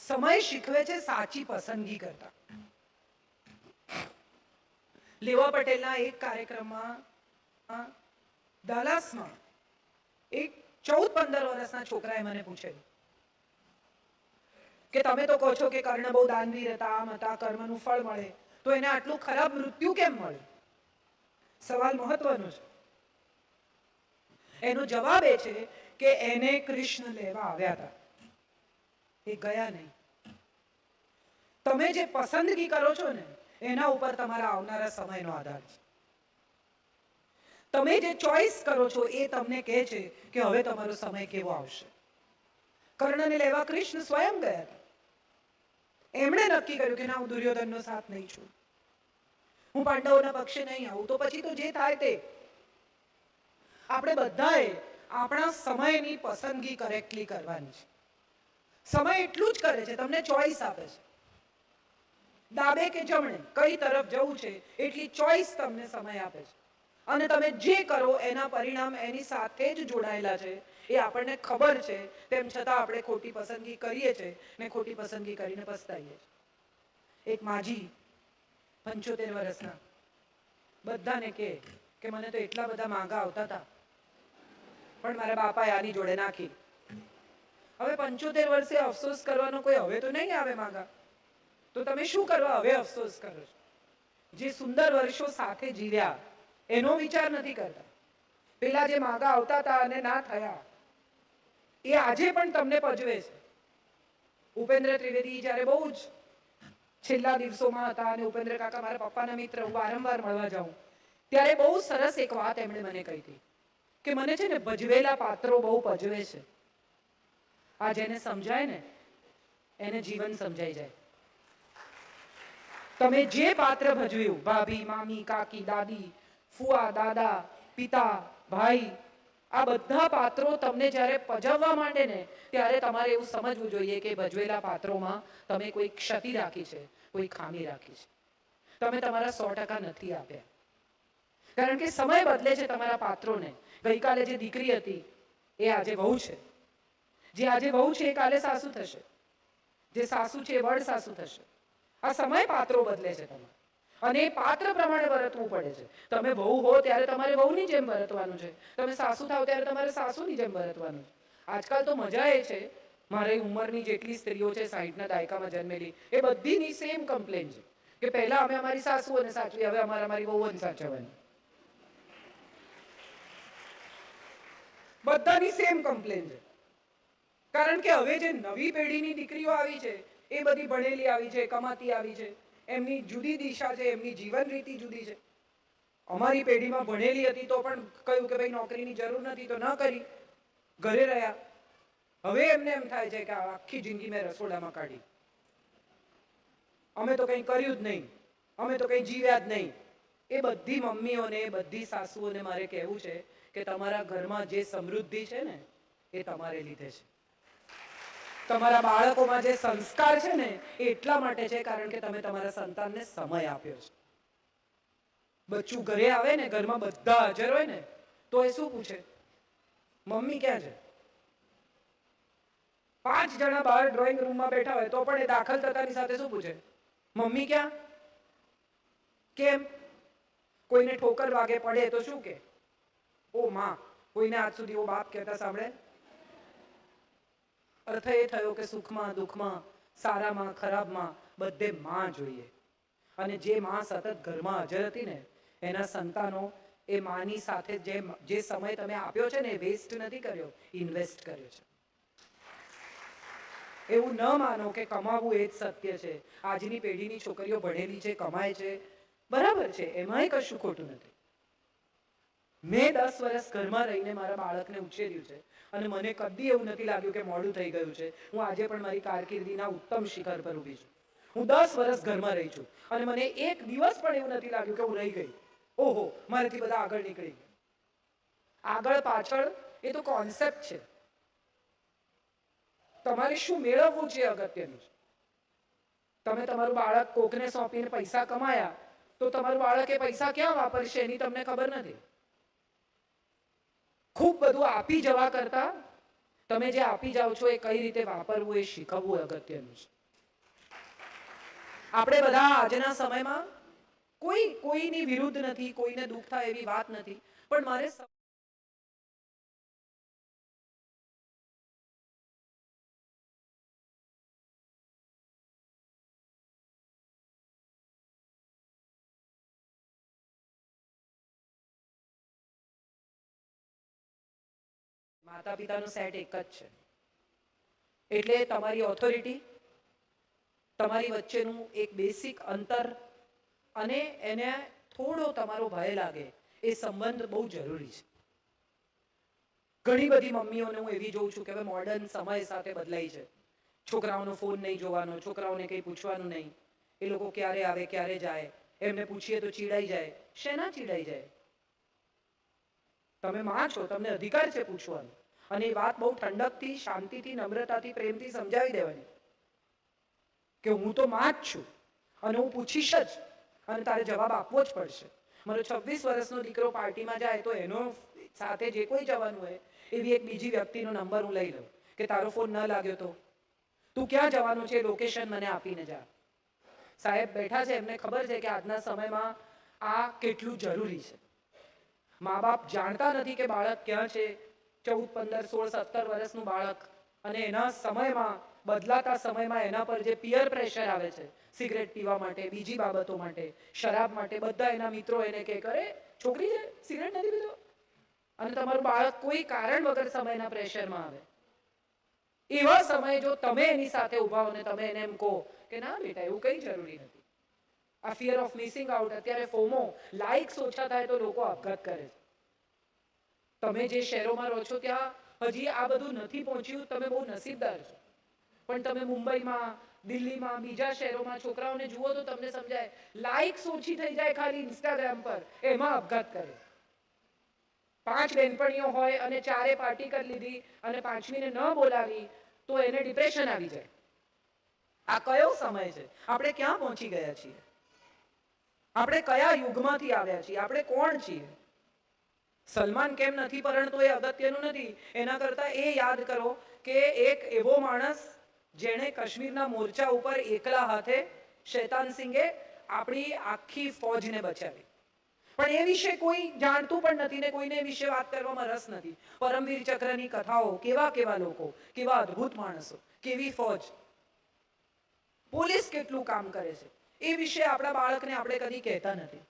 સમય શીખવે છે સાચી પસંદગી કરતા. લેવા પટેલના એક કાર્યક્રમમાં ડલાસમાં એક 14-15 વર્ષના છોકરાએ મને પૂછેલું કે તમે તો કહો છો કે કર્ણ બહુ દાનવીર હતા, આમ હતા, કર્મનું ફળ મળે, તો એને આટલું ખરાબ મૃત્યુ કેમ મળે? સવાલ મહત્વનો છે. એનો જવાબ એ છે કે એને કૃષ્ણ લેવા આવ્યા હતા, એ ગયા નહીં. તમે જે પસંદગી કરો છો ને એના ઉપર તમારા આવનારા સમયનો આધાર છે. તમે જે ચોઈસ કરો છો એ તમને કહે છે કે હવે તમારો સમય કેવો આવશે. કર્ણને લેવા કૃષ્ણ સ્વયં ગયા હતા. એમણે નક્કી કર્યું કે ના, હું દુર્યોધનનો સાથ નહીં છું, હું પાંડવોના પક્ષે નહીં આવું, તો પછી તો જે થાય તે. આપણે બધાએ આપણા સમયની પસંદગી કરેક્ટલી કરવાની છે. સમય એટલું જ કરે છે, તમને ચોઈસ આપે છે, ડાબે કે જમણે કઈ તરફ જવું છે એટલી ચોઈસ તમને સમય આપે છે. અને તમે જે કરો એના પરિણામ એની સાથે જ જોડાયેલા છે એ આપણને ખબર છે, તેમ છતાં આપણે ખોટી પસંદગી કરીએ છીએ ને ખોટી પસંદગી કરીને પસ્તાઈએ છીએ. એક માજી 75 વર્ષના બધાને કે મને તો એટલા બધા માંગા આવતા હતા પણ મારા બાપાએ આની જોડે નાખી. હવે 75 વર્ષે અફસોસ કરવાનો કોઈ હવે તો નહીં આવે માંગા, તો તમે શું કરવા હવે અફસોસ કરો છો? જે સુંદર વર્ષો સાથે જીવ્યા એનો વિચાર નથી કરતા. પેલા જે માંગા આવતા હતા અને ના થયા એ આજે પણ તમને પજવે છે. ઉપેન્દ્ર ત્રિવેદી જ્યારે બહુ જ છેલ્લા દિવસોમાં હતા અને ઉપેન્દ્ર કાકા મારા પપ્પાના મિત્ર, હું વારંવાર મળવા જાઉં, ત્યારે બહુ સરસ એક વાત એમણે મને કહી હતી કે મને છે ને ભજવેલા પાત્રો બહુ પજવે છે. આ જેને સમજાય ને એને જીવન સમજાઈ જાય. તમે જે પાત્ર ભજવ્યું, ભાભી, મામી, કાકી, દાદી, ફુવા, દાદા, પિતા, ભાઈ, આ બધા પાત્રો તમને જ્યારે પજવવા માંડે ને ત્યારે તમારે એવું સમજવું જોઈએ કે ભજવેલા પાત્રોમાં તમે કોઈ ક્ષતિ રાખી છે, કોઈ ખામી રાખી છે. તમે તમારા 100% નથી આપ્યા. કારણ કે સમય બદલે છે તમારા પાત્રોને. ગઈકાલે જે દીકરી હતી એ આજે વહુ છે, જે આજે વહુ છે એ કાલે સાસુ થશે, જે સાસુ છે એ વડ સાસુ થશે. આ સમય પાત્રો બદલે છે તમારે, અને એ પાત્ર પ્રમાણે વર્તવું પડે છે. તમે વહુ હો ત્યારે તમારે વહુની જેમ વર્તવાનું છે, તમે સાસુ થાવ ત્યારે તમારે સાસુની જેમ વર્તવાનું છે. આજકાલ તો મજા એ છે, મારી ઉંમરની જેટલી સ્ત્રીઓ છે 60ના દાયકામાં જન્મેલી, એ બધીની સેમ કમ્પ્લેન છે કે પહેલા અમે અમારી સાસુઓને સાચવી, હવે અમારે અમારી વહુઓને સાચવવાની. બધાની સેમ કમ્પ્લેન છે. કારણ કે હવે જે નવી પેઢીની દીકરીઓ આવી છે એ બધી ભણેલી આવી છે, કમાતી આવી છે, એમની જુદી દિશા છે, એમની જીવન રીતિ જુદી છે. અમારી પેઢીમાં ભણેલી હતી તો પણ કહ્યું કે ભાઈ નોકરીની જરૂર નથી તો ન કરી, ઘરે રહ્યા. હવે એમને એમ થાય છે કે આખી જિંદગી મેં રસોડામાં કાઢી, અમે તો કંઈ કર્યું જ નહીં, અમે તો કંઈ જીવ્યા જ નહીં. એ બધી મમ્મીઓને, એ બધી સાસુઓને મારે કહેવું છે કે તમારા ઘરમાં જે સમૃદ્ધિ છે ને એ તમારે લીધે છે. તમારા બાળકોમાં જે સંસ્કાર છે ને એ એટલા માટે છે કારણ કે તમે તમારા સંતાનને સમય આપ્યો છે. બચ્ચું ઘરે આવે ને, ઘરમાં બધા હાજર હોય ને, તો એ શું પૂછે? મમ્મી ક્યાં છે? 5 જણા બહાર ડ્રોઈંગ રૂમમાં બેઠા હોય તો પણ એ દાખલ થતાની સાથે શું પૂછે? મમ્મી ક્યાં? કેમ? કોઈને ઠોકર વાગે પડે તો શું કે? ઓ માં. કોઈને આજ સુધી ઓ બાપ કહેતા સાંભળે? અર્થ એ થયો કે સુખમાં દુઃખમાં, સારામાં ખરાબમાં બધે માં જોઈએ. અને જે માં સતત ઘરમાં હાજર હતી ને એના સંતાનો એ માની સાથે જે સમય તમે આપ્યો છે ને એ વેસ્ટ નથી કર્યો, ઇન્વેસ્ટ કર્યો છે. એવું ન માનો કે કમાવું એ જ સત્ય છે. આજની પેઢીની છોકરીઓ ભણેલી છે, કમાય છે, બરાબર છે, એમાંય કશું ખોટું નથી. મેં 10 વર્ષ ઘરમાં રહીને મારા બાળકને ઉછેર્યું છે અને મને કદી એવું નથી લાગ્યું કે મોડું થઈ ગયું છે. હું આજે પણ મારી કારકિર્દીના ઉત્તમ શિખર પર ઊભી છું. હું 10 વર્ષ ઘરમાં રહી છું અને મને એક દિવસ પણ એવું નથી લાગ્યું કે હું રહી ગઈ. ઓહો, મારાથી બધા આગળ નીકળી ગયા. આગળ પાછળ એ તો કોન્સેપ્ટ છે. તમારે શું મેળવવું છે અગત્યનું છે. તમે તમારું બાળક કોકને સોંપીને પૈસા કમાયા તો તમારું બાળક એ પૈસા ક્યાં વાપરશે એની તમને ખબર નથી. ખૂબ બધું આપી જવા કરતા તમે જે આપી જાઓ છો એ કઈ રીતે વાપરવું એ શીખવવું અગત્યનું છે. આપણે બધા આજના સમયમાં કોઈની વિરુદ્ધ નથી, કોઈને દુઃખ થાય એવી વાત નથી, પણ મારે માતા પિતાનો સેટ એક જ છે, એટલે તમારી ઓથોરિટી, તમારી વચ્ચેનું એક બેસિક અંતર અને એને થોડો તમારો ભય લાગે એ સંબંધ બહુ જરૂરી છે. ઘણી બધી મમ્મીઓને હું એવી જોઉં છું કે હવે મોડર્ન સમય સાથે બદલાઈ છે. છોકરાઓનો ફોન નહીં જોવાનો, છોકરાઓને કંઈ પૂછવાનું નહીં, એ લોકો ક્યારે આવે ક્યારે જાય, એમને પૂછીએ તો ચીડાઈ જાય. શેના ચીડાઈ જાય? તમે માં છો, તમને અધિકાર છે પૂછવાનો, અને એ વાત બહુ ઠંડકથી, શાંતિથી, નમ્રતાથી, પ્રેમથી સમજાવી દેવાની કે હું તો માં જ છું અને હું પૂછીશ જ, અને તારે જવાબ આપવો જ પડશે. મારો 26 વર્ષનો દીકરો પાર્ટીમાં જાય તો એનો સાથે જે કોઈ જવાનું હોય એવી એક બીજી વ્યક્તિનો નંબર હું લઈ લઉં કે તારો ફોન ન લાગ્યો તો તું ક્યાં જવાનું છે, લોકેશન મને આપીને જા. સાહેબ બેઠા છે, એમને ખબર છે કે આજના સમયમાં આ કેટલું જરૂરી છે. મા બાપ જાણતા નથી કે બાળક ક્યાં છે. 14, 15, 16, 17 વર્ષનું બાળક, અને એના સમયમાં, બદલાતા સમયમાં એના પર જે પિયર પ્રેશર આવે છે, સિગરેટ પીવા માટે, બીજી બાબતો માટે, શરાબ માટે, બધા એના મિત્રો એને કે કરે છોકરી છે સિગરેટ નથી પીતો, અને તમારું બાળક કોઈ કારણ વગર સમયના પ્રેશરમાં આવે. એવા સમયે જો તમે એની સાથે ઉભા હો ને તમે એને એમ કહો કે ના બેટા એવું કંઈ જરૂરી નથી. આ ફિયર ઓફ મિસિંગ આઉટ, અત્યારે ફોમો, લાઇક્સ ઓછા થાય તો લોકો આપઘાત કરે છે. તમે જે શહેરોમાં રહો છો ત્યાં હજી આ બધું નથી પહોંચ્યું, તમે બહુ નસીબદાર છો. પણ તમે મુંબઈમાં, દિલ્હીમાં, બીજા શહેરોમાં છોકરાઓને જુઓ તો તમને સમજાય, લાઇક્સ ઓછી થઈ જાય ખાલી ઇન્સ્ટાગ્રામ પર, એમાં આપઘાત કરે. 5 બેનપણીઓ હોય અને 4 પાર્ટી કરી લીધી અને 5મીને ન બોલાવી તો એને ડિપ્રેશન આવી જાય. આ કયો સમય છે? આપણે ક્યાં પહોંચી ગયા છીએ? આપણે કયા યુગમાંથી આવ્યા છીએ? આપણે કોણ છીએ? સલમાન કેમ નથી પરણતો એ અગત્યનું નથી, એના કરતા એ યાદ કરો કે એક એવો માણસ જેણે કાશ્મીરના મોરચા ઉપર એકલા હાથે શૈતાન સિંઘે આપણી આખી ફૌજને બચાવી. પણ એ વિશે કોઈ જાણતું પણ નથી ને કોઈને એ વિશે વાત કરવામાં રસ નથી. પરમવીર ચક્રની કથાઓ, કેવા કેવા લોકો, કેવા અદ્ભુત માણસો, કેવી ફૌજ, પોલીસ કેટલું કામ કરે છે, એ વિશે આપણા બાળકને આપણે કદી કહેતા નથી.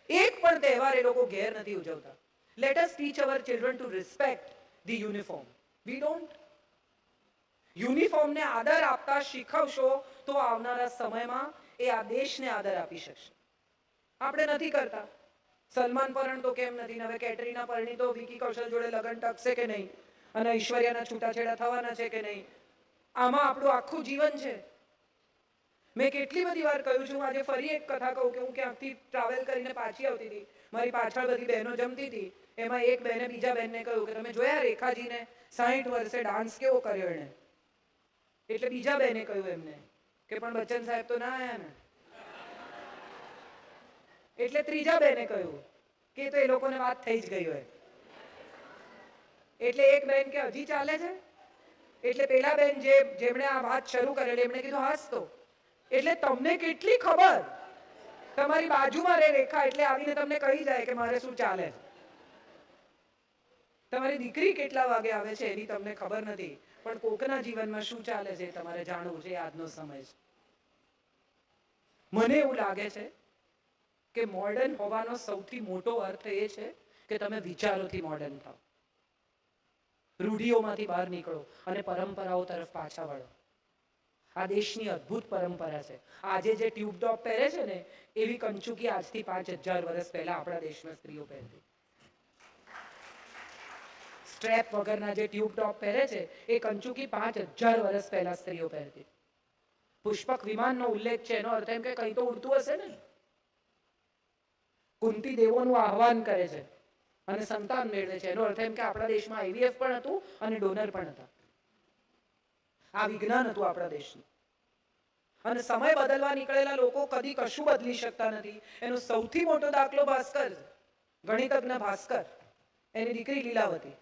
એક પણ તહેવાર એ લોકો ઘેર નથી ઉજવતા. Let us teach our children to respect the uniform. We don't. યુનિફોર્મને આદર આપતા શીખવશો તો આવનારા સમયમાં એ આ દેશને આદર આપી શકશે. આપણે નથી કરતા. સલમાન પરણ તો કેમ નથી, હવે કેટરીના પરણી તો વિકી કૌશલ જોડે લગ્ન ટકશે કે નહીં, અને ઐશ્વર્યાના છૂટાછેડા થવાના છે કે નહીં. આમાં આપણું આખું જીવન છે. મેં કેટલી બધી વાર કહ્યું છું, આજે ફરી એક કથા કહું કે હું ક્યાંકથી ટ્રાવેલ કરીને પાછી આવતી હતી, મારી પાછળ બધી બહેનો જમતી હતી, એમાં એક બહેને બીજા બહેનને કહ્યું કે તમે જોયા રેખાજીને 60 વર્ષે ડાન્સ કેવો કર્યો એણે? એટલે બીજા બહેને કહ્યું એમને કે પણ બચ્ચન સાહેબ તો ના આયા ને. એટલે ત્રીજા બહેને કહ્યું કે તો એ લોકોને વાત થઈ જ ગઈ હોય. એટલે એક બહેન કે હજી ચાલે છે? એટલે પેલા બેન જેમણે આ વાત શરૂ કરેલી એમણે કીધું હાસ તો. એટલે તમને કેટલી ખબર? તમારી બાજુમાં રે રેખા, એટલે આવીને તમને કહી જાય કે મારે શું ચાલે છે. તમારી દીકરી કેટલા વાગે આવે છે એની તમને ખબર નથી, પણ કોકના જીવનમાં શું ચાલે છે તમારે જાણવું છે. આજનો સમય છે. મને એવું લાગે છે કે મોડર્ન હોવાનો સૌથી મોટો અર્થ એ છે કે તમે વિચારોથી મોડર્ન થાઓ, રૂઢિઓમાંથી બહાર નીકળો અને પરંપરાઓ તરફ પાછા વળો. આ દેશની અદ્ભુત પરંપરા છે. આજે જે ટ્યુબ ટોપ પહેરે છે ને એવી કંચુકી આજથી 5000 વર્ષ પહેલા આપણા દેશમાં સ્ત્રીઓ પહેરતી. સ્ટ્રેપ વગરના જે ટ્યુબ ટોપ પહેરે છે એ કંચુકી 5000 વર્ષ પહેલા સ્ત્રીઓ પહેરતી. પુષ્પક વિમાનનો ઉલ્લેખ છે, એનો અર્થ એમ કે કંઈ તો ઉડતું હશે ને. કુંતી દેવોનું આહવાન કરે છે અને સંતાન મેળવે છે, એનો અર્થ એમ કે આપણા દેશમાં આઈવીએફ પણ હતું અને ડોનર પણ હતા. આ વિજ્ઞાન હતું આપણા દેશનું. અને સમય બદલવા નીકળેલા લોકો કદી કશું બદલી શકતા નથી. એનો સૌથી મોટો દાખલો ભાસ્કર, ગણિતજ્ઞ ભાસ્કર, એની દીકરી લીલાવતી.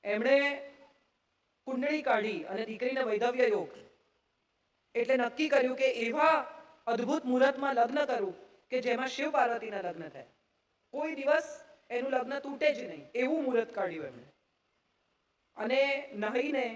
એમણે કુંડળી કાઢી અને દીકરીને વૈધવ્ય યોગ એટલે નક્કી કર્યું કે એવા અદ્ભુત મુહૂર્તમાં લગ્ન કરવું કે જેમાં શિવ પાર્વતીના લગ્ન થાય, કોઈ દિવસ એનું લગ્ન તૂટે જ નહીં એવું મુહૂર્ત કાઢ્યું એમણે. અને નહીને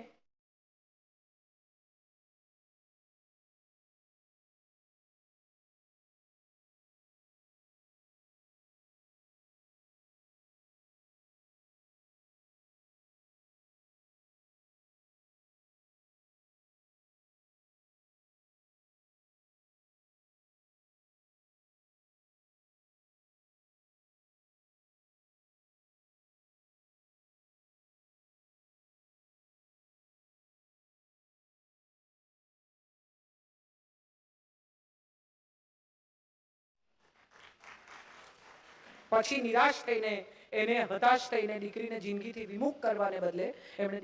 પછી નિરાશ થઈને એને હતાશ થઈને દીકરીને જિંદગીથી વિમુખ કરવાને બદલે એમણે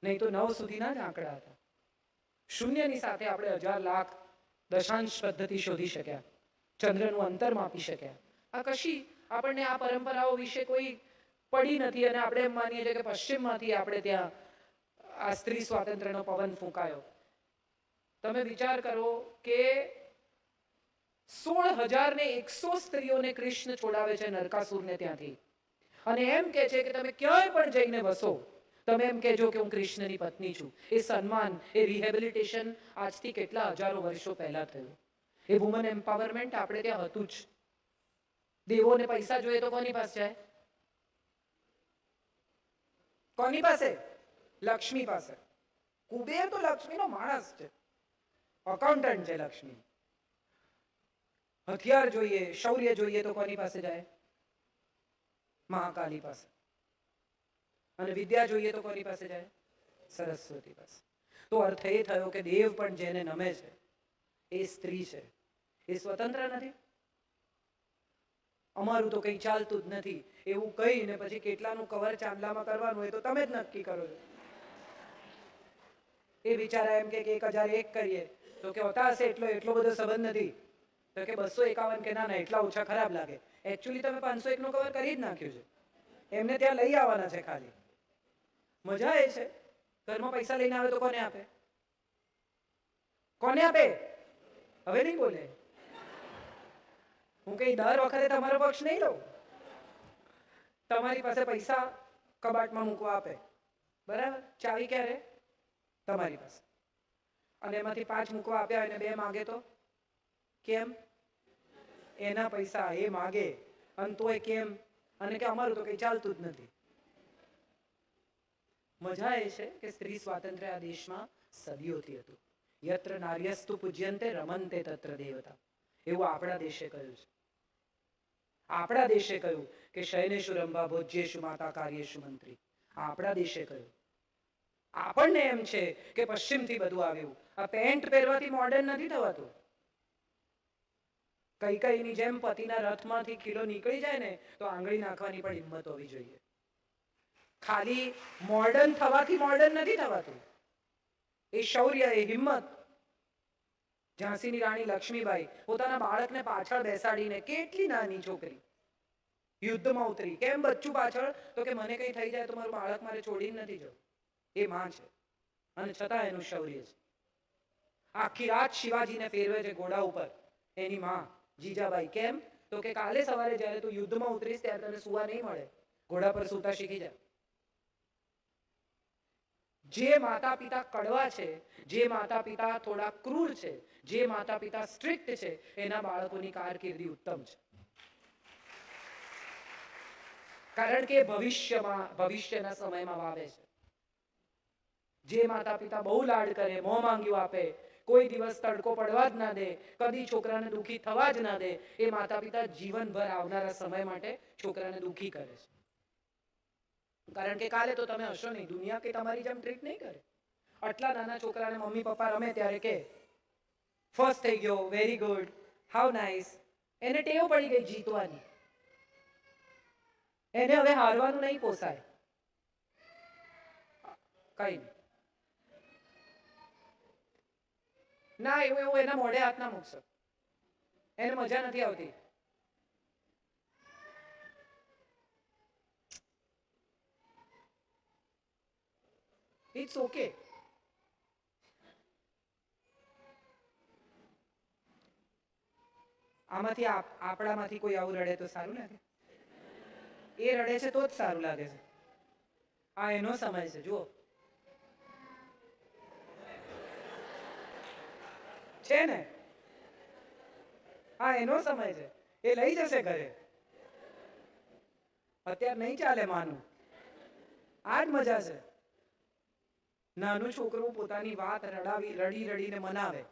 નહીં તો 9 સુધીના જ આંકડા હતા. શૂન્યની સાથે આપણે 1000 લાખ દશાંશ પદ્ધતિ શોધી શક્યા, ચંદ્રનું અંતર માપી શક્યા. આ કશી આપણને આ પરંપરાઓ વિશે કોઈ પડી નથી અને આપણે એમ માનીએ છીએ કે પશ્ચિમમાંથી આપણે ત્યાં આ સ્ત્રી સ્વાતંત્ર્યનો પવન ફૂંકાયો. તમે વિચાર કરો કે 16,100 સ્ત્રીઓને કૃષ્ણ છોડાવે છે નરકાસુરને ત્યાંથી, અને એમ કે છે કે તમે ક્યાંય પણ જઈને વસો, તમે એમ કહેજો કે હું કૃષ્ણની પત્ની છું. એ સન્માન, એ રિહેબિલિટેશન આજથી કેટલા હજારો વર્ષો પહેલા થયું. એ વુમન એમ્પાવરમેન્ટ આપણે ત્યાં હતું જ. દેવોને પૈસા જોઈએ તો કોની પાસે જાય? કોની પાસે? લક્ષ્મી પાસે. કુબેર તો લક્ષ્મીનો માણસ છે, અકાઉન્ટન્ટ છે લક્ષ્મી. હથિયાર જોઈએ, શૌર્ય જોઈએ તો કોની પાસે જાય? મહાકાલી પાસે. અને વિદ્યા જોઈએ તો કોની પાસે જાય? સરસ્વતી પાસે. તો અર્થ એ થયો કે દેવ પણ જેને નમે છે એ સ્ત્રી છે. એ સ્વતંત્ર નથી. અમારું તો કંઈ ચાલતું જ નથી એવું કહીને પછી કેટલાનું કવર ચાંદલામાં કરવાનું એ તો તમે જ નક્કી કરો છો. એ બિચારા એમ કે 1001 કરીએ તો કે હોતા હશે એટલો બધો સંબંધ નથી. તો કે 251 કે ના એટલા ઓછા ખરાબ લાગે. એકચ્યુઅલી તમે 501 નું કવર કરી જ નાખ્યું છે. એમને ત્યાં લઈ આવવાના છે ખાલી. મજા એ છે ઘરમાં પૈસા લઈને આવે તો કોને આપે? કોને આપે? હવે નહીં બોલે. હું કઈ દર વખતે તમારો પક્ષ નહીં લઉં. તમારી પાસે પૈસા કબાટમાં મૂકવા આપે, બરાબર? ચાવી ક્યારે? તમારી પાસે. અને એમાંથી 5 મૂકવા આપ્યા અને 2 માગે તો કેમ? એના પૈસા એ માગે અને તોય કેમ? અને કે અમારું તો કઈ ચાલતું જ નથી. મજા એ છે કે સ્ત્રી સ્વાતંત્ર્ય આ દેશમાં સદીઓથી હતું. યત્ર નાર્યસ્તુ પૂજ્યંતે રમંતે તત્ર દેવતા, એવું આપણા દેશે કહ્યું છે. આપણા દેશે કહ્યું કે શયનેષુ રંભા ભોજ્યેષુ માતા કાર્યેષુ મંત્રી. આપણા દેશે કહ્યું. આપણને એમ છે કે પશ્ચિમથી બધું આવ્યું. આ પેન્ટ પહેરવાથી મોડર્ન નથી થવાતું. કઈકઈની જેમ પતિના રથમાંથી ખીલો નીકળી જાય ને તો આંગળી નાખવાની પણ હિંમત હોવી જોઈએ. ખાલી મોડર્ન થવાથી મોડર્ન નથી થવાતું. એ શૌર્ય, એ હિંમત. ઝાંસીની રાણી લક્ષ્મીબાઈ પોતાના બાળકને પાછળ બેસાડીને, કેટલી નાની છોકરી, યુદ્ધમાં ઉતરી. કેમ બચ્ચું પાછળ? તો કે મને કઈ થઈ જાય તો મારું બાળક મારે છોડીને નથી જવું. એ માં છે અને છતાં એનું શૌર્ય છે. આખી રાત શિવાજીને ફેરવે છે ઘોડા ઉપર એની માં જીજાબાઈ. કેમ? તો કે કાલે સવારે જ્યારે તું યુદ્ધમાં ઉતરીશ ત્યારે તને સુવા નહીં મળે, ઘોડા પર સૂતા શીખી જા. જે માતા પિતા કડવા છે, જે માતા પિતા થોડા ક્રૂર છે, જે માતા પિતા સ્ટ્રિક્ટ છે, એના બાળકોની કારકિર્દી ઉત્તમ છે. કારણ કે ભવિષ્યના સમયમાં વાવે છે. જે માતા પિતા બહુ લાડ કરે, મોં માંગ્યું આપે, કોઈ દિવસ તડકો પડવા જ ના દે, કદી છોકરાને દુઃખી થવા જ ના દે, એ માતા પિતા જીવનભર આવનારા સમય માટે છોકરાને દુઃખી કરે છે. કારણ કે કાલે તો તમે હશો નહીં. દુનિયા કે તમારી જેમ ટ્રીટ નહીં કરે. આટલા નાના છોકરાને મમ્મી પપ્પા રમે ત્યારે કે ફર્સ્ટ થઈ ગયો, વેરી ગુડ, હાઉ નાઇસ. એને ટેવ પડી ગઈ જીતવાની. એને હવે હારવાનું નહીં પોસાય. કઈ નહીં. ના એવું એના મોઢે હાથ ના મૂકશો. એને મજા નથી આવતી. It's okay. આમાંથી આપણામાંથી કોઈ આવું રડે તો સારું લાગે? એ રડે છે તો જ સારું લાગે છે. આ એનો સમય છે. જુઓ, છે ને, આ એનો સમય છે. એ લઈ જશે ઘરે. અત્યારે નહીં ચાલે માનું. આ જ મજા છે. નાનું છોકરું પોતાની વાત રડી રડીને મનાવે.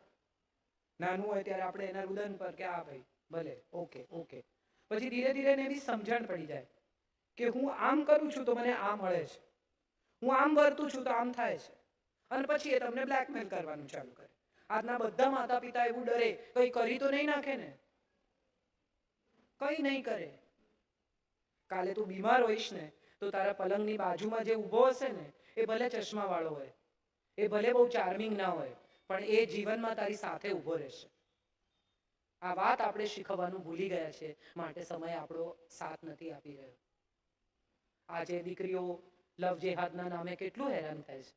નાનું હોય ત્યારે આપણે એના રુદન પર કે આ ભાઈ ભલે, ઓકે ઓકે. પછી ધીરે ધીરે એને બી સમજણ પડી જાય કે હું આમ કરું છું તો મને આ મળે છે, હું આમ વર્તું છું તો આમ થાય છે. અને પછી એ તમને બ્લેકમેલ કરવાનું ચાલુ કરે. આજના બધા માતા પિતા એવું ડરે, કઈ કરી તો નહીં નાખે ને? કઈ નહીં કરે. કાલે તું બીમાર હોઈશ ને તો તારા પલંગની બાજુમાં જે ઊભો હશે ને એ ભલે ચશ્મા વાળો હોય, એ ભલે બહુ ચાર્મિંગ ના હોય, પણ એ જીવનમાં તારી સાથે ઊભો રહેશે. આ વાત આપણે શીખવવાનું ભૂલી ગયા છે, માટે સમય આપણો સાથ નથી આપી રહ્યો. આજે દીકરીઓ લવ જેહાદના નામે કેટલું હેરાન થાય છે.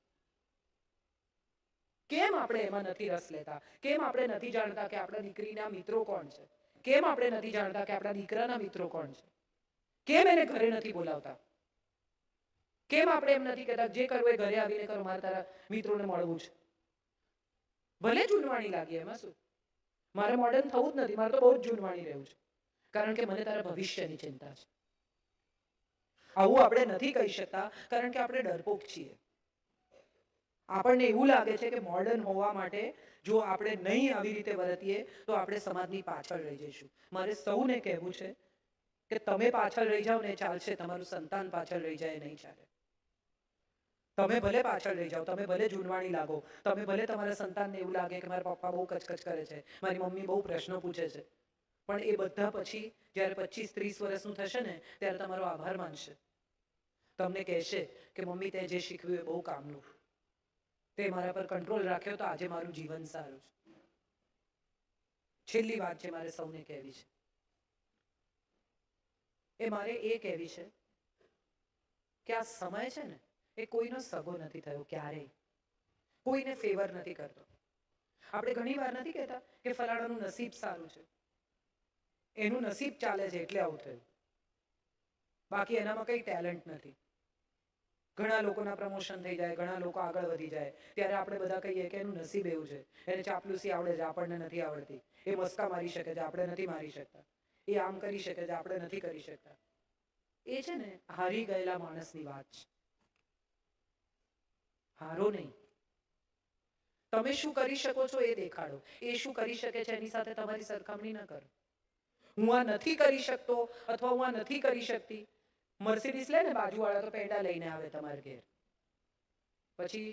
કેમ આપણે એમાં નથી રસ લેતા? કેમ આપણે નથી જાણતા કે આપણા દીકરીના મિત્રો કોણ છે? કેમ આપણે નથી જાણતા કે આપણા દીકરાના મિત્રો કોણ છે? કેમ એને ઘરે નથી બોલાવતા? કેમ આપણે એમ નથી કહેતા જે કરવું એ ઘરે આવીને કરો, મારે તારા મિત્રોને મળવું છે? ભલે જૂનવાણી લાગી, એમાં શું? મારે મોડર્ન થવું જ નથી, મારે તો બહુ જ જૂનવાણી રહેવું છે, કારણ કે મને તારા ભવિષ્યની ચિંતા છે. આવું આપણે નથી કહી શકતા કારણ કે આપણે ડરપોક છીએ. આપણને એવું લાગે છે કે મોડર્ન હોવા માટે જો આપણે નહીં આવી રીતે વર્તીએ તો આપણે સમાજની પાછળ રહી જઈશું. મારે સૌને કહેવું છે કે તમે પાછળ રહી જાઓ ને ચાલશે, તમારું સંતાન પાછળ રહી જાય નહીં ચાલે. તમે ભલે પાછળ રહી જાઓ, તમે ભલે જૂનવાણી લાગો, તમે ભલે તમારા સંતાનને એવું લાગે કે મારા પપ્પા બહુ કચકચ કરે છે, મારી મમ્મી બહુ પ્રશ્નો પૂછે છે, પણ એ બધા પછી જ્યારે 25-30 વર્ષનું થશે ને ત્યારે તમારો આભાર માનશે. તમને કહેશે કે મમ્મી તે જે શીખવ્યું એ બહુ કામનું, તે મારા પર કંટ્રોલ રાખ્યો તો આજે મારું જીવન સારું છે. છેલ્લી વાત છે મારે સૌને કહેવી છે, એ મારે એ કહેવી છે કે આ સમય છે ને એ કોઈનો સગો નથી થયો ક્યારેય, કોઈને ફેવર નથી કરતો. આપણે ઘણી વાર નથી કહેતા કે ફલાણાનું નસીબ સારું છે, એનું નસીબ ચાલે છે એટલે આવું થયું, બાકી એનામાં કઈ ટેલેન્ટ નથી. ઘણા લોકોના પ્રમોશન થઈ જાય, ઘણા લોકો આગળ વધી જાય, ત્યારે આપણે બધા કહીએ કે એનું નસીબ એવું છે, એને ચાપલુસી આવડે છે, આપણને નથી આવડતી. એ મસ્કા મારી શકે છે, આપણે નથી મારી શકતા. એ આમ કરી શકે છે, આપણે નથી કરી શકતા. એ છે ને હારી ગયેલા માણસની વાત છે. હારો નહીં. તમે શું કરી શકો છો એ દેખાડો. એ શું કરી શકે છે એની સાથે તમારી સરખામણી ન કરો. હું આ નથી કરી શકતો અથવા હું આ નથી કરી શકતી. મર્સિડીઝ લે ને બાજુવાળા તો પેંડા લઈને આવે તમારા ઘેર, પછી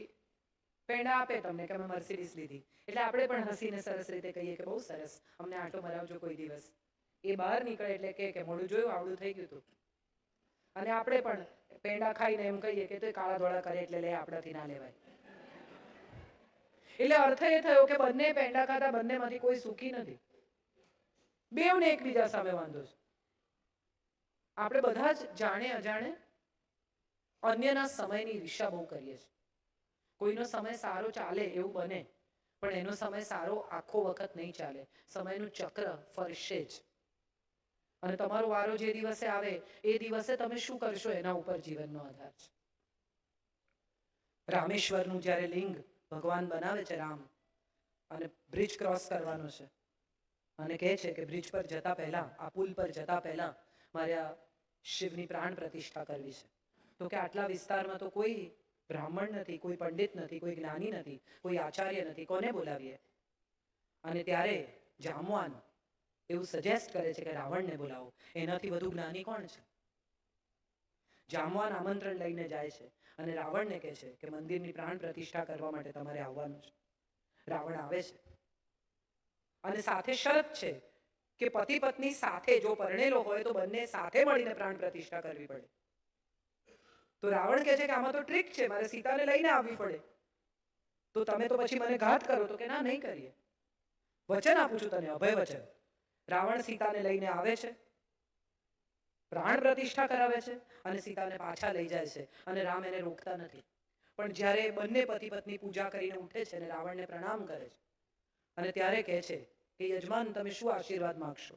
પેંડા આપે તમને કે અમે મર્સિડીઝ લીધી, એટલે આપણે પણ હસીને સરસ રીતે કહીએ કે બહુ સરસ, અમને આટો મરાવજો કોઈ દિવસ. એ બહાર નીકળે એટલે કે મોડું જોયું, આવડું થઈ ગયું હતું. અને આપણે પણ પેંડા ખાઈને એમ કહીએ કે તો કાળા ધોળા કરે એટલે લે, આપણાથી ના લેવાય. એટલે અર્થ એ થયો કે બંને પેંડા ખાતા, બંનેમાંથી કોઈ સુખી નથી. બેવને એકબીજા સામે વાંધો છે. આપણે બધા જ જાણે અજાણે અન્યના સમયની ઈર્ષા બહુ કરીએ છીએ. કોઈનો સમય સારો ચાલે એવું બને, પણ એનો સમય સારો આખો વખત નહીં ચાલે. સમયનું ચક્ર ફરશે જ, અને તમારો વારો જે દિવસે આવે એ દિવસે તમે શું કરશો એના ઉપર જીવનનો આધાર છે. રામેશ્વરનું જ્યારે લિંગ ભગવાન બનાવે છે રામ, અને બ્રિજ ક્રોસ કરવાનો છે, અને કહે છે કે બ્રિજ પર જતા પહેલા, આ પુલ પર જતા પહેલા મારે આ શિવની પ્રાણ પ્રતિષ્ઠા કરવી છે. તો કે આટલા વિસ્તારમાં તો કોઈ બ્રાહ્મણ નથી, કોઈ પંડિત નથી, કોઈ જ્ઞાની નથી, કોઈ આચાર્ય નથી, કોને બોલાવીએ? અને ત્યારે જામવાન એવું સજેસ્ટ કરે છે કે રાવણને બોલાવો. એનાથી વધુ જ્ઞાની કોણ છે? જામવાન આમંત્રણ લઈને જાય છે અને રાવણને કહે છે કે મંદિરની પ્રાણ પ્રતિષ્ઠા કરવા માટે તમારે આવવાનું છે. રાવણ આવે છે અને સાથે શરત છે કે પતિ પત્ની સાથે જો પરણેલો હોય તો બંને સાથે મળીને પ્રાણ પ્રતિષ્ઠા કરવી પડે. તો રાવણ કહે છે કે આમાં તો ટ્રીક છે, મારે સીતાને લઈને આવવી પડે. તો તમે તો પછી મને ઘાત કરો. તો કે ના, નહીં કરીએ, વચન આપું છું તને, અભય વચન. રાવણ સીતાને લઈને આવે છે, પ્રાણ પ્રતિષ્ઠા કરાવે છે અને સીતાને પાછા લઈ જાય છે અને રામ એને રોકતા નથી. પણ જ્યારે બંને પતિ પત્ની પૂજા કરીને ઉઠે છે અને રાવણને પ્રણામ કરે છે અને ત્યારે કહે છે કે યજમાન તમે શું આશીર્વાદ માંગશો?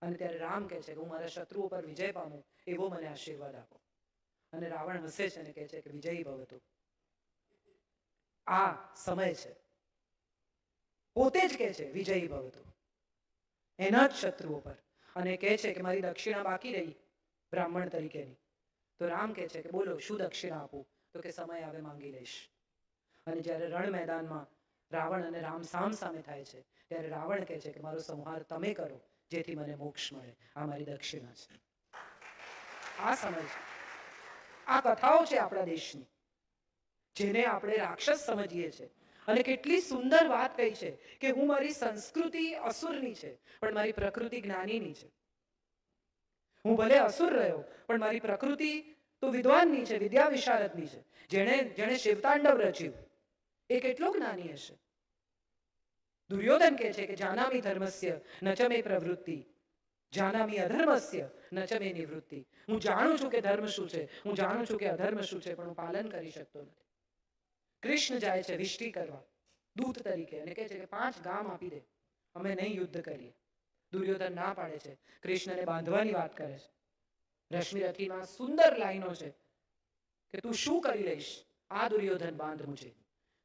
અને ત્યારે રામ કહે છે કે હું મારા શત્રુઓ પર વિજય પામું એવો મને આશીર્વાદ આપો. અને રાવણ હસે છે અને કહે છે કે વિજયી ભવતુ. આ સમય છે, પોતે જ કહે છે વિજયી ભવતુ એના જ શત્રુઓ પર, અને કહે છે કે મારી દક્ષિણા બાકી રહી બ્રાહ્મણ તરીકેની. તો રામ કહે છે કે બોલો શું દક્ષિણા આપું? તો કે સમય આવે માંગી લઈશ. અને જ્યારે રણ મેદાનમાં રાવણ અને રામ સામ સામે થાય છે ત્યારે રાવણ કહે છે કે મારો સંહાર તમે કરો જેથી મને મોક્ષ મળે, આ મારી દક્ષિણા છે. આ સમય છે, આ કથાઓ છે આપણા દેશની, જેને આપણે રાક્ષસ સમજીએ છીએ. અને કેટલી સુંદર વાત કહી છે કે હું મારી સંસ્કૃતિ અસુરની છે પણ મારી પ્રકૃતિ જ્ઞાનીની છે. હું ભલે અસુર રહ્યો પણ મારી પ્રકૃતિ તો વિદ્વાનની છે, વિદ્યા વિશારદની છે. જેણે શિવતાંડવ રચ્યું એ કેટલો જ્ઞાની હશે? દુર્યોધન કહે છે કે જાનામી ધર્મસ્ય ન ચ મે પ્રવૃત્તિ, જાનામી અધર્મસ્ય ન ચ મે નિવૃત્તિ. હું જાણું છું કે ધર્મ શું છે, હું જાણું છું કે અધર્મ શું છે, પણ હું પાલન કરી શકતો નથી. કૃષ્ણ જાય છે વિષ્ટિ કરવા દૂત તરીકે અને કહે છે કે 5 ગામ આપી દે, અમે નહીં યુદ્ધ કરીએ. દુર્યોધન ના પાડે છે, કૃષ્ણને બાંધવાની વાત કરે છે. રશ્મિરથીમાં સુંદર લાઈનો છે કે તું શું કરી લઈશ, આ દુર્યોધન બાંધ મુજે.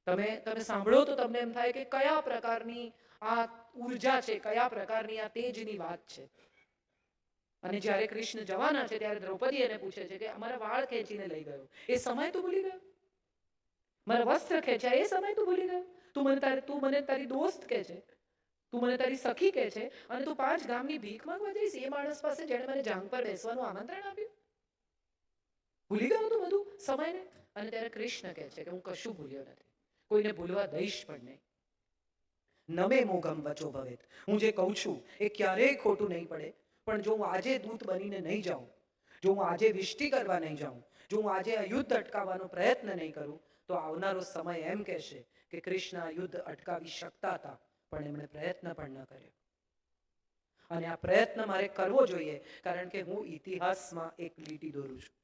તમે સાંભળો તો તમને એમ થાય કે કયા પ્રકારની આ ઉર્જા છે, કયા પ્રકારની આ તેજની વાત છે. અને જ્યારે કૃષ્ણ જવાના છે ત્યારે દ્રૌપદી એને પૂછે છે કે અમારા વાળ ખેંચીને લઈ ગયો, એ સમય તું ભૂલી ગયો? મારા વસ્ત્ર ખેંચ્યા એ સમય તું ભૂલી ગયો? તું મને તારી દોસ્ત કહે છે, તું મને તારી સખી કહે છે અને તું 5 ગામની ભીખ માંગવા જઈશ એ માણસ પાસે જેણે મને જાંગ પર બેસવાનું આમંત્રણ આપ્યું? ભૂલી ગયો તું બધું સમયને? અને ત્યારે કૃષ્ણ કહે છે કે હું કશું ભૂલ્યો નથી, કોઈને ભૂલવા દઈશ પણ નહીં. નમે મોઘમ વચો ભવેત. હું જે કહું છું એ ક્યારેય ખોટું નહીં પડે. પણ જો હું આજે દૂત બનીને નહીં જાઉં, જો હું આજે વિષ્ટિ કરવા નહીં જાઉં, જો હું આજે આ યુદ્ધ અટકાવવાનો પ્રયત્ન નહીં કરું, તો આવનારો સમય એમ કહેશે કે કૃષ્ણ આ યુદ્ધ અટકાવી શકતા હતા પણ એમણે પ્રયત્ન પણ ન કર્યો. અને આ પ્રયત્ન મારે કરવો જોઈએ કારણ કે હું ઇતિહાસમાં એક લીટી દોરું છું.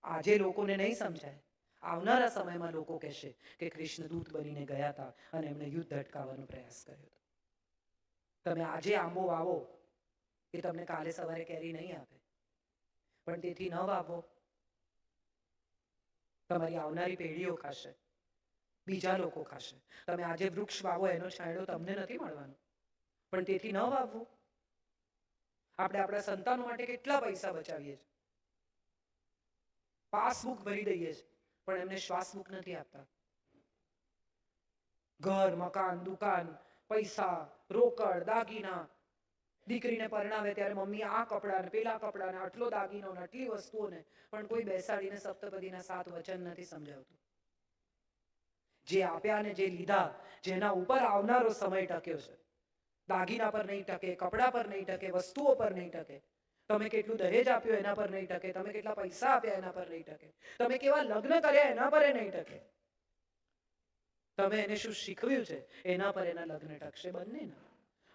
આજે લોકોને નહીં સમજાય, આવનારા સમયમાં લોકો કહેશે કે કૃષ્ણ દૂત બનીને ગયા હતા અને એમણે યુદ્ધ અટકાવવાનો પ્રયાસ કર્યો હતો. તમે આજે આંબો વાવો એ તમને કાલે સવારે કેરી નહીં આપે, પણ તેથી ન વાવો. તમારી આવનારી પેઢીઓ ખાશે, બીજા લોકો ખાશે. તમે આજે વૃક્ષ વાવો એનો છાંયડો તમને નથી મળવાનો, પણ તેથી ન વાવવું. આપણે આપણા સંતાનો માટે કેટલા પૈસા બચાવીએ છીએ, પાસબુક ભરી દઈએ છીએ પણ એમને શ્વાસબુક નથી આપતા. ઘર, મકાન, દુકાન, પૈસા, રોકડ, દાગીના. દીકરીને પરણાવે ત્યારે મમ્મી આ કપડા ને પેલા કપડા ને આટલો દાગીનો ને આટલી વસ્તુઓને, પણ કોઈ બેસાડીને સપ્તપદીના 7 વચન નથી સમજાવતું. જે આપ્યા ને જે લીધા, જેના ઉપર આવનારો સમય ટક્યો છે, દાગીના પર નહીં ટકે, કપડા પર નહીં ટકે, વસ્તુઓ પર નહીં ટકે. તમે કેટલું દહેજ આપ્યું એના પર નહીં ટકે, તમે કેટલા પૈસા આપ્યા એના પર નહીં ટકે, તમે કેવા લગ્ન કર્યા એના પર નહીં ટકે. તમે એને શું શીખવ્યું છે એના પર એના લગ્ન ટકશે, બંનેના.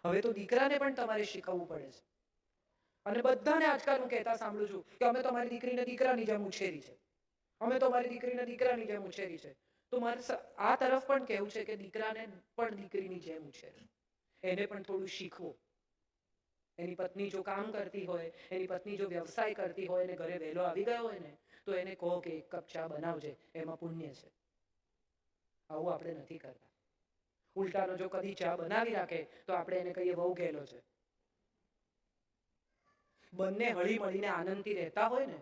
હવે તો દીકરાને પણ તમારે શીખવવું પડે છે. અને બધાને આજકાલ હું કહેતા સાંભળું છું કે અમે તો અમારી દીકરીને દીકરાની જેમ ઉછેરી છે, અમે તો અમારી દીકરીને દીકરાની જેમ ઉછેરી છે. તો મારે આ તરફ પણ કહેવું છે કે દીકરાને પણ દીકરીની જેમ ઉછેરો, એને પણ થોડું શીખવો. એની પત્ની જો કામ કરતી હોય, એની પત્ની જો વ્યવસાય કરતી હોય અને ઘરે વહેલો આવી ગયો હોય ને, તો એને કહો કે 1 કપ ચા બનાવજે, એમાં પુણ્ય છે. આવું આપણે નથી કરતા. ઉલટાનો જો કદી ચા બનાવી રાખે તો આપણે એને કહીએ બહુ ગેલો છે. બંને હળી મળીને આનંદથી રહેતા હોય ને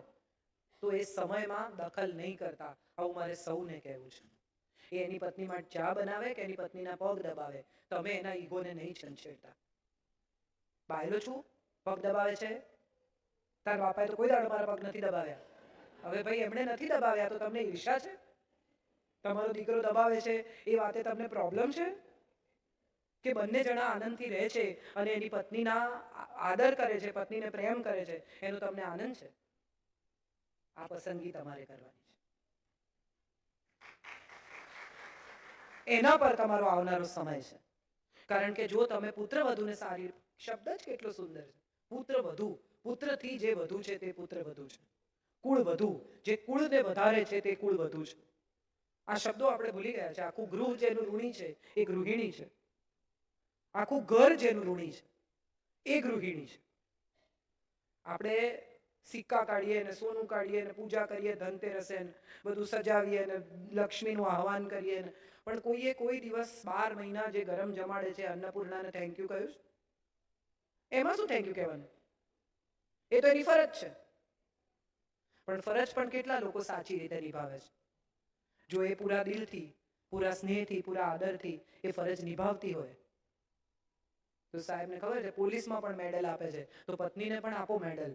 તો એ સમયમાં દખલ નહીં કરતા. આવું મારે સૌને કહેવું છે. એ એની પત્ની માટે ચા બનાવે કે એની પત્નીના પગ દબાવે, તમે એના ઈગોને નહીં છંછેડતા. બાયલો છું, પગ દબાવે છે, તાર બાપાએ તો કોઈ દાડો મારા પગ નથી દબાવ્યા. હવે ભાઈ એમણે નથી દબાવ્યા તો તમને ઈર્ષા છે? તમારો દીકરો દબાવે છે એ વાતે તમને પ્રોબ્લેમ છે? કે બંને જણા આનંદથી રહે છે અને એની પત્નીના આદર કરે છે, પત્નીને પ્રેમ કરે છે, એનો તમને આનંદ છે? આ પસંદગી તમારે કરવાની છે. એના પર તમારો આવનારો સમય છે. કારણ કે જો તમે પુત્રવધુને સારી શબ્દ જ કેટલો સુંદર છે. પુત્ર વધુ, પુત્રથી જે વધુ છે તે પુત્ર વધુ છે. કુળ વધુ, જે કુળને વધારે છે તે કુળ વધુ છે. આ શબ્દો આપણે ભૂલી ગયા છે. આખું ગૃહ જેનું ઋણી છે એ ગૃહિણી છે. આખું ઘર જેનું ઋણી છે એ ગૃહિણી છે. આપણે સિક્કા કાઢીએ ને સોનું કાઢીએ ને પૂજા કરીએ, ધનતેરસે બધું સજાવીએ ને લક્ષ્મીનું આહવાન કરીએ ને, પણ કોઈએ કોઈ દિવસ 12 મહિના જે ગરમ જમાડે છે અન્નપૂર્ણાને થેન્ક યુ કહ્યું? એમાં શું થેન્ક યુ કહેવાનું? એ તો એની ફરજ છે. પણ ફરજ પણ કેટલા લોકો સાચી રીતે નિભાવે છે? જો એ પૂરા દિલથી, પૂરા સ્નેહથી, પૂરા આદરથી એ ફરજ નિભાવતી હોય તો સાહેબને ખબર છે પોલીસમાં પણ મેડલ આપે છે, તો પત્નીને પણ આપો મેડલ.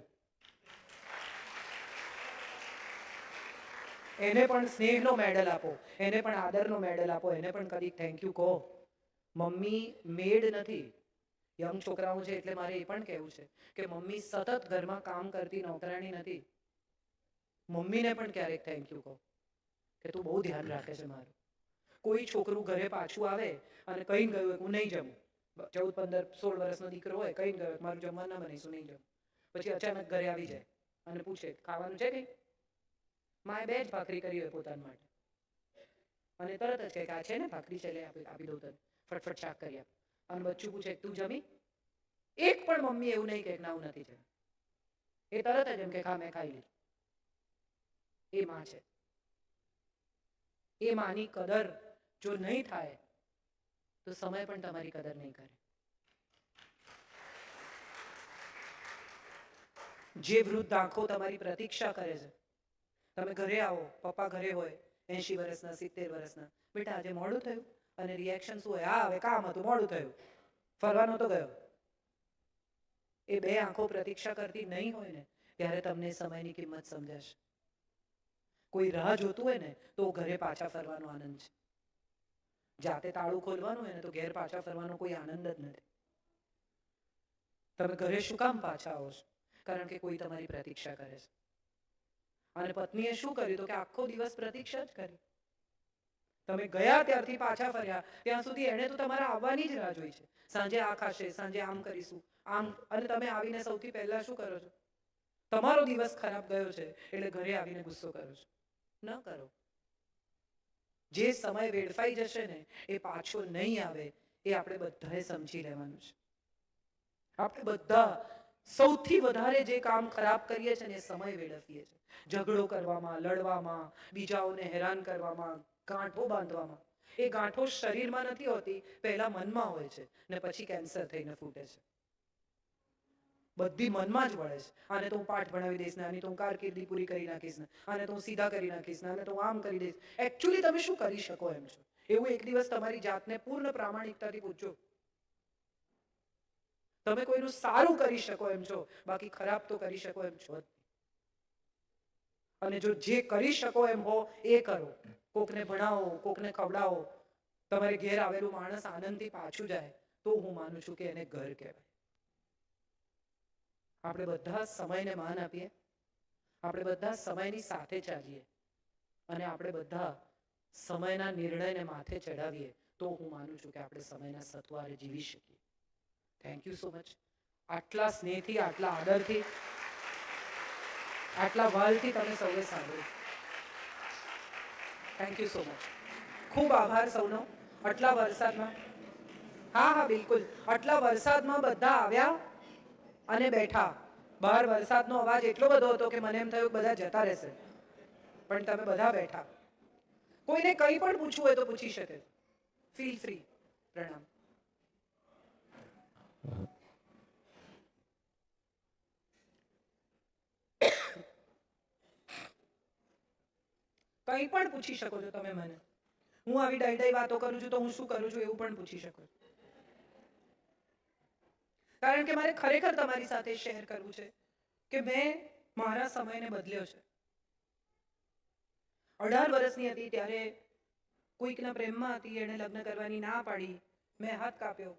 એને પણ સ્નેહનો મેડલ આપો, એને પણ આદરનો મેડલ આપો, એને પણ કદી થેન્ક યુ કહો. મમ્મી મેડ નથી. યંગ છોકરાઓ છે એટલે મારે એ પણ કહેવું છે કે મમ્મી સતત ઘરમાં કામ કરતી નોકરાણી નથી. મમ્મીને પણ ક્યારેક થેન્ક યુ કહો કે તું બહુ ધ્યાન રાખે છે મારું. કોઈ છોકરું ઘરે પાછું આવે અને કહીને ગયું હું નહીં જમું, 14, 15, 16 વર્ષનો દીકરો હોય, કહીને ગયો મારું જમવા ના બનાવીશું, નહીં જમું. પછી અચાનક ઘરે આવી જાય અને પૂછે ખાવાનું છે કઈ? માએ 2 જ ભાખરી કરી હોય પોતાના માટે અને તરત જ કહે કે આ છે ને ભાખરી છે, લે આપી દઉં તને, ફટફટ શાક કરી આપ. અને બચ્ચું પૂછે તું જમી? એક પણ મમ્મી એવું નહીં કહે ના હું નથી જમી. એ તરત જ એમ કે ખા, મેં ખાઈ લીધું. એ માં છે. એ માની કદર જો નહીં થાય તો સમય પણ તમારી કદર નહીં કરે. જે વૃદ્ધ આંખો તમારી પ્રતીક્ષા કરે છે, તમે ઘરે આવો, પપ્પા ઘરે હોય 80 વર્ષના, 70 વર્ષના, બેટા આજે મોડું થયું, અને રિએક્શન શું હોય? હા હવે કામ હતું, મોડું થયું, ફરવા નહોતો ગયો. એ 2 આંખો પ્રતીક્ષા કરતી નહીં હોય ને ત્યારે તમને સમયની કિંમત સમજાશે. કોઈ રાહ જોતું હોય ને તો ઘરે પાછા ફરવાનો આનંદ છે. જાતે તાળું ખોલવાનું હોય ને તો ઘેર પાછા ફરવાનો કોઈ આનંદ જ નથી. તમે ઘરે શું કામ પાછા આવો છો? કારણ કે કોઈ તમારી પ્રતીક્ષા કરે છે. અને પત્નીએ શું કર્યું તો કે આખો દિવસ પ્રતીક્ષા જ કરી. તમે ગયા ત્યારથી પાછા ફર્યા ત્યાં સુધી એણે તો તમારા આવવાની જ રાહ જોઈ છે. સાંજે આ ખાશે, સાંજે આમ કરીશું, આમ. અને તમે આવીને સૌથી પહેલા શું કરો છો? તમારો દિવસ ખરાબ ગયો છે એટલે ઘરે આવીને ગુસ્સો કરો છો. ન કરો. જે સમય વેડફાઈ જશે ને એ પાછો નહીં આવે, એ આપણે બધાએ સમજી લેવાનું છે. આપણે બધા સૌથી વધારે જે કામ ખરાબ કરીએ છીએ ને એ સમય વેડફીએ છીએ. ઝઘડો કરવામાં, લડવામાં, બીજાઓને હેરાન કરવામાં, ગાંઠો બાંધવામાં. એ ગાંઠો શરીરમાં નથી હોતી, પહેલા મનમાં હોય છે ને પછી કેન્સર થઈને ફૂટે છે. બધી મનમાં જ વળે છે. આને તો હું પાઠ ભણાવી દઈશ ને, આની તો હું કારકિર્દી પૂરી કરી નાખીશ ને, આને તો હું સીધા કરી નાખીશ ને, આને તો હું આમ કરી દઈશ. એકચ્યુઅલી તમે શું કરી શકો એમ છો? એવું એક દિવસ તમારી જાતને પૂર્ણ પ્રામાણિકતાથી પૂછજો. તમે કોઈનું સારું કરી શકો એમ છો, બાકી ખરાબ તો કરી શકો એમ છો. અને જો જે કરી શકો એમ હો એ કરો. કોકને ભણાવો, કોકને ખવડાવો, તમારે ઘેર આવેલું માણસ આનંદથી પાછું જાય તો હું માનું છું કે એને ઘર કહેવાય. આપણે બધા સમયને માન આપીએ, આપણે બધા સમયની સાથે ચાલીએ અને આપણે બધા સમયના નિર્ણયને માથે ચડાવીએ તો હું માનું છું કે આપણે સમયના સત્વારે જીવી શકીએ. Thank you so much. આટલા સ્નેહથી, આટલા આદરથી, આટલા વાલથી તમે સૌએ સાંભળ્યું. Thank you so much. ખૂબ આભાર સૌનો. આટલા વરસાદમાં, હા બિલકુલ, આટલા વરસાદમાં બધા આવ્યા અને બેઠા. બહાર વરસાદનો અવાજ એટલો બધો હતો કે મને એમ થયું બધા જતા રહેશે, પણ તમે બધા બેઠા. કોઈને કંઈ પણ પૂછવું હોય તો પૂછી શકે. Feel free. પ્રણામ. કંઈ પણ પૂછી શકો છો તમે મને. હું આવી ડાઈ વાતો કરું છું તો હું શું કરું છું એવું પણ પૂછી શકો. કારણ કે મારે ખરેખર તમારી સાથે શેર કરવું છે કે મેં મારા સમયને બદલ્યો છે. 18 વર્ષની હતી ત્યારે કોઈકના પ્રેમમાં હતી, એણે લગ્ન કરવાની ના પાડી, મેં હાથ કાપ્યો,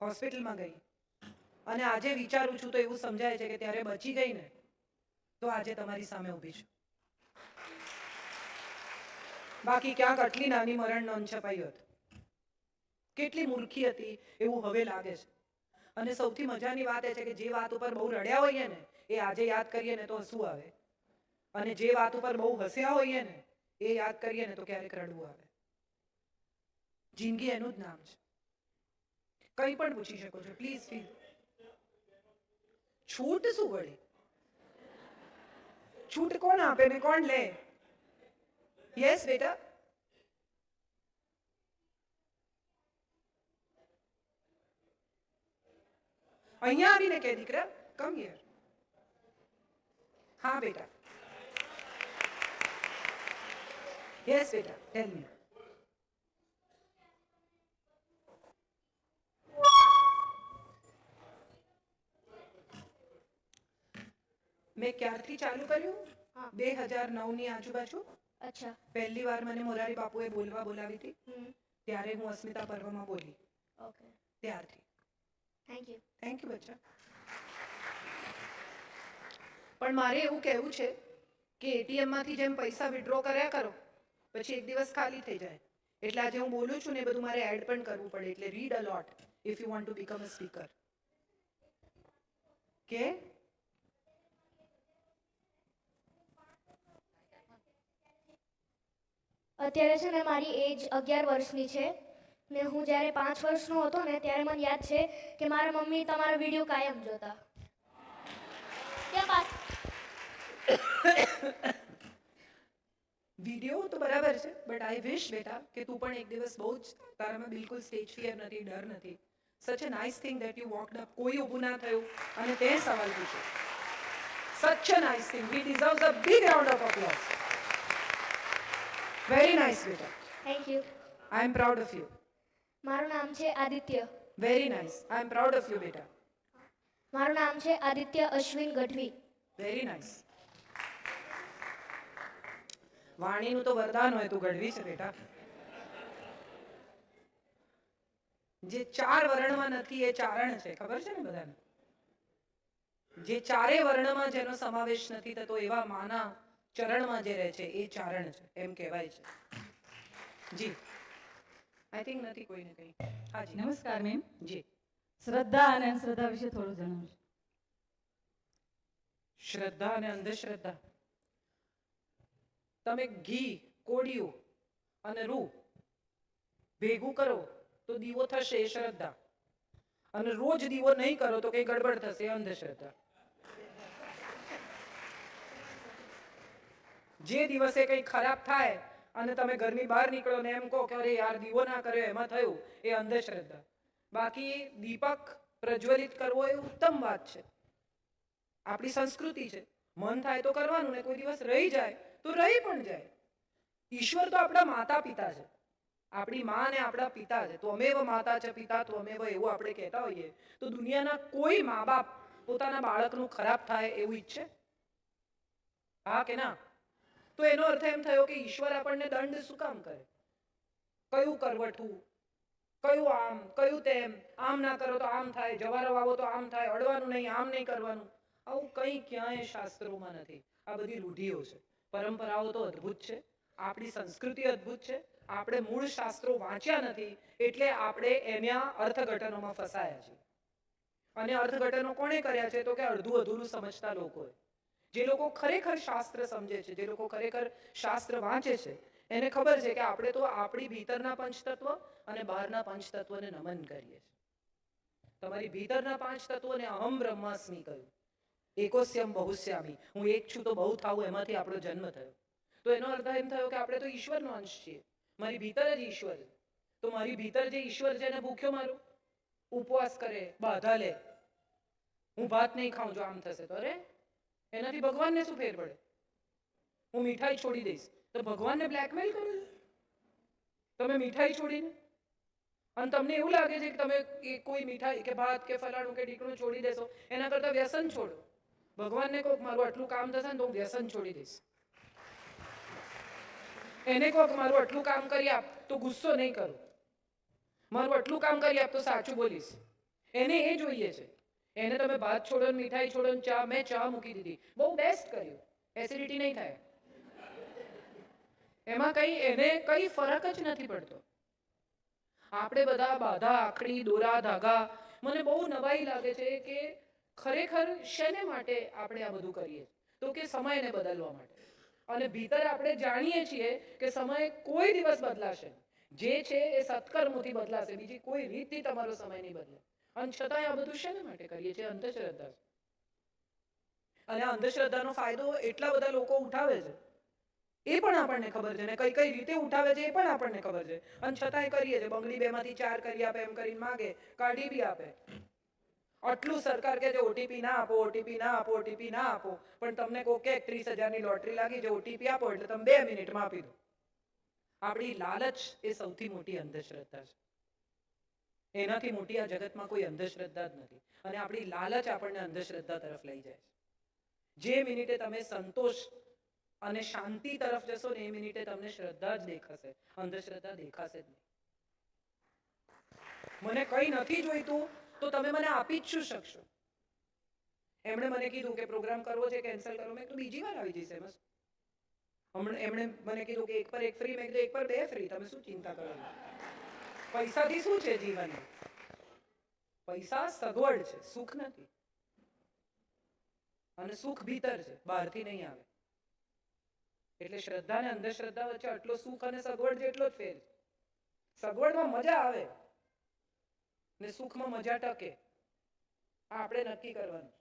હોસ્પિટલમાં ગઈ અને આજે વિચારું છું તો એવું સમજાય છે કે ત્યારે બચી ગઈ ને તો આજે તમારી સામે ઊભી છું. બાકી ક્યાંક આટલી નાની મરણ નોંધ છપાઈ હોત. કેટલી મૂર્ખી હતી એવું હવે લાગે છે. અને સૌથી મજાની વાત એ છે કે જે વાત ઉપર બહુ રડ્યા હોઈએ ને એ આજે યાદ કરીએ ને તો હસવું આવે, અને જે વાત ઉપર બહુ હસ્યા હોઈએ ને એ યાદ કરીએ ને તો ક્યારેક રડવું આવે. જિંદગી એનું જ નામ છે. કંઈ પણ પૂછી શકો છો, પ્લીઝ ફીલ. છૂટ શું વળી? છૂટ કોણ આપે ને કોણ લે? યસ બેટા. અહીંયા આવીને કે દીકરા, કમ હિયર. હા બેટા. યસ બેટા, ટેલ મી. મેં ક્યારથી ચાલુ કર્યું? 2009 ની આજુબાજુ. અચ્છા. પહેલી વાર મને મોરારી બાપુએ બોલવા બોલાવી હતી, ત્યારે હું અસ્મિતા પર્વમાં બોલી. ઓકે. ત્યારથી. Thank you. થેન્ક યુ બચ્ચા. પણ મારે એવું કહેવું છે કે એટીએમ માંથી જેમ પૈસા વિડ્રો કર્યા કરો પછી એક દિવસ ખાલી થઈ જાય, એટલે આજે હું બોલું છું ને એ બધું મારે એડ પણ કરવું પડે, એટલે read a lot if you want to become a speaker. કે અત્યારે છે ને મારી એજ 11 વર્ષની છે ને હું જ્યારે 5 વર્ષનો હતો ને ત્યારે મને યાદ છે કે મારા મમ્મી તમારા વિડીયો કાયમ જોતા. વિડીયો તો બરાબર છે, બટ આઈ વિશ બેટા કે તું પણ એક દિવસ બહુ જ તારામાં બિલકુલ સ્ટેજ ફિયર નથી, ડર નથી. Such a nice thing that you walked up. કોઈ ઊભું ના થયું અને તે સવાલ પૂછ્યો. Such a nice thing. He deserves a big round of applause. Very nice બેટા. Thank you. I am proud of you. મારું નામ છે Aditya. Very nice. I am proud of you બેટા. મારું નામ છે આદિત્ય અશ્વિન ગઢવી. Very nice. વાણીનું તો વરદાન હોય, તું ગઢવી છે બેટા. જે 4 વર્ણમાં નથી એ ચારણ છે, ખબર છે ને બધાને? જે 4 વર્ણમાં જેનો સમાવેશ નથી થતો એવા માના ચરણમાં જે રહે છે એ ચારણ છે, એમ કહેવાય છે. જી આઈ થિંક નથી કોઈને કંઈ. હા જી. નમસ્કાર મેમ. જી. શ્રદ્ધા અને અંધશ્રદ્ધા વિશે થોડું જણાવજો. શ્રદ્ધા અને અંધશ્રદ્ધા. તમે ઘી, કોડિયું અને રૂ ભેગું કરો તો દીવો થશે એ શ્રદ્ધા, અને રોજ દીવો નહીં કરો તો કઈ ગડબડ થશે એ અંધશ્રદ્ધા. જે દિવસે કઈ ખરાબ થાય અને તમે ઘરની બહાર નીકળો ને એમ કહો કે અરે યાર દીવો ના કર્યો એમાં થયું, એ અંધશ્રદ્ધા. બાકી દીપક પ્રજ્વલિત કરવો એ ઉત્તમ વાત છે, આપણી સંસ્કૃતિ છે. મન થાય તો કરવાનું ને કોઈ દિવસ રહી જાય તો રહી પણ જાય. ઈશ્વર તો આપણા માતા પિતા છે, આપણી માં ને આપણા પિતા છે. તો અમેવ માતા છે પિતા તો અમેવ એવું આપણે કહેતા હોઈએ તો દુનિયાના કોઈ મા બાપ પોતાના બાળકનું ખરાબ થાય એવું ઈચ્છે? હા કે ના? તો એનો અર્થ એમ થયો કે ઈશ્વર આપણને દંડ શું કામ કરે? કયું કરવટવું, કયું આમ, કયું તેમ, આમ ના કરો તો આમ થાય, જવારો વાવો તો આમ થાય, અડવાનું નહીં, આમ નહીં કરવાનું. આવું કંઈ ક્યાંય શાસ્ત્રોમાં નથી. આ બધી રૂઢિઓ છે. પરંપરાઓ તો અદ્ભુત છે, આપણી સંસ્કૃતિ અદ્ભુત છે. આપણે મૂળ શાસ્ત્રો વાંચ્યા નથી એટલે આપણે એના અર્થઘટનોમાં ફસાયા છીએ. અને અર્થઘટનો કોણે કર્યા છે? તો કે અડધું અધૂરું સમજતા લોકોએ. જે લોકો ખરેખર શાસ્ત્ર સમજે છે, જે લોકો ખરેખર શાસ્ત્ર વાંચે છે, એને ખબર છે કે આપણે તો આપણી ભીતરના પંચતત્વ અને બહારના પંચતત્વને નમન કરીએ છીએ. તમારી ભીતરના પાંચ તત્વોને અહમ બ્રહ્માસ્મિ કહ્યું. એકોસ્યમ બહુશ્યામી, હું એક છું તો બહુ થાવું, એમાંથી આપણો જન્મ થયો. તો એનો અર્થ એમ થયો કે આપણે તો ઈશ્વરનો અંશ છીએ. મારી ભીતર જ ઈશ્વર છે. તો મારી ભીતર જે ઈશ્વર છે એને ભૂખ્યો મારું, ઉપવાસ કરે, બાધા લે, હું ભાત નહીં ખાઉં જો આમ થશે તો અરે એનાથી ભગવાનને શું ફેર પડે? હું મીઠાઈ છોડી દઈશ તો ભગવાનને બ્લેકમેલ કરો છો તમે મીઠાઈ છોડીને? અને તમને એવું લાગે છે કે તમે કોઈ મીઠાઈ કે ભાત કે ફલાણું કે ઢીકણું છોડી દેશો એના કરતા વ્યસન છોડો. ભગવાનને કહો મારું આટલું કામ થશે ને તો હું વ્યસન છોડી દઈશ. એને કહો મારું આટલું કામ કરી આપ તો ગુસ્સો નહીં કરું, મારું આટલું કામ કરી આપ તો સાચું બોલીશ. એને એ જોઈએ છે. એને તમે ભાત છોડો, મીઠાઈ છોડો, ચા, મેં ચા મૂકી દીધી, બહુ બેસ્ટ કર્યું, એસિડિટી નહીં થાય. એમાં કઈ એને કઈ ફરક જ નથી પડતો. આપણે બધા બાધા, આખડી, દોરા, ધાગા, મને બહુ નવાઈ લાગે છે કે ખરેખર શેને માટે આપણે આ બધું કરીએ, તો કે સમયને બદલવા માટે. અને ભીતર આપણે જાણીએ છીએ કે સમય કોઈ દિવસ બદલાશે નહીં. જે છે એ સત્કર્મોથી બદલાશે, બીજી કોઈ રીતથી તમારો સમય નહીં બદલે. અને છતાંય આ બધું શેના માટે કરીએ છીએ? અંધશ્રદ્ધા છે. અને અંધશ્રદ્ધાનો ફાયદો એટલા બધા લોકો ઉઠાવે છે, એ પણ આપણને ખબર છે, ને કઈ કઈ રીતે ઉઠાવે છે એ પણ આપણને ખબર છે, અને છતાંય કરીએ છે. બંગડી 2 માંથી 4 કરી આપે એમ કરીને માગે, કાઢી બી આપે. આટલું સરકાર કે ઓટીપી ના આપો, ઓટીપી ના આપો, ઓટીપી ના આપો, પણ તમને કોઈ કે 30,000 ની લોટરી લાગી છે, ઓટીપી આપો એટલે તમે 2 મિનિટમાં આપી દો. આપણી લાલચ એ સૌથી મોટી અંધશ્રદ્ધા છે. એનાથી મોટી આ જગતમાં કોઈ અંધશ્રદ્ધા જ નથી. અને આપણી લાલચ આપણને અંધશ્રદ્ધા તરફ લઈ જાય છે. જે મિનિટે તમે સંતોષ અને શાંતિ તરફ જશો ને, એ મિનિટે તમને શ્રદ્ધા જ દેખાશે, અંધશ્રદ્ધા દેખાશે જ નહીં. મને કઈ નથી જોઈતું તો તમે મને આપી જ શું શકશો? એમણે મને કીધું કે પ્રોગ્રામ કરવો છે, કેન્સલ કરો. મેં કીધું બીજી વાર આવી જઈશ એમાં. એમણે મને કીધું કે 1 પર 1 ફ્રી. મેં કીધું 1 પર 2 ફ્રી. તમે શું ચિંતા કરો? પૈસાથી શું છે જીવન? પૈસા સગવડ છે, સુખ નથી. અને સુખ ભીતર છે, બહારથી નહીં આવે. એટલે શ્રદ્ધા અને અંધશ્રદ્ધા વચ્ચે આટલો સુખ અને સગવડ જેટલો જ ફેર છે. સગવડમાં મજા આવે ને સુખમાં મજા ટકે. આ આપણે નક્કી કરવાનું.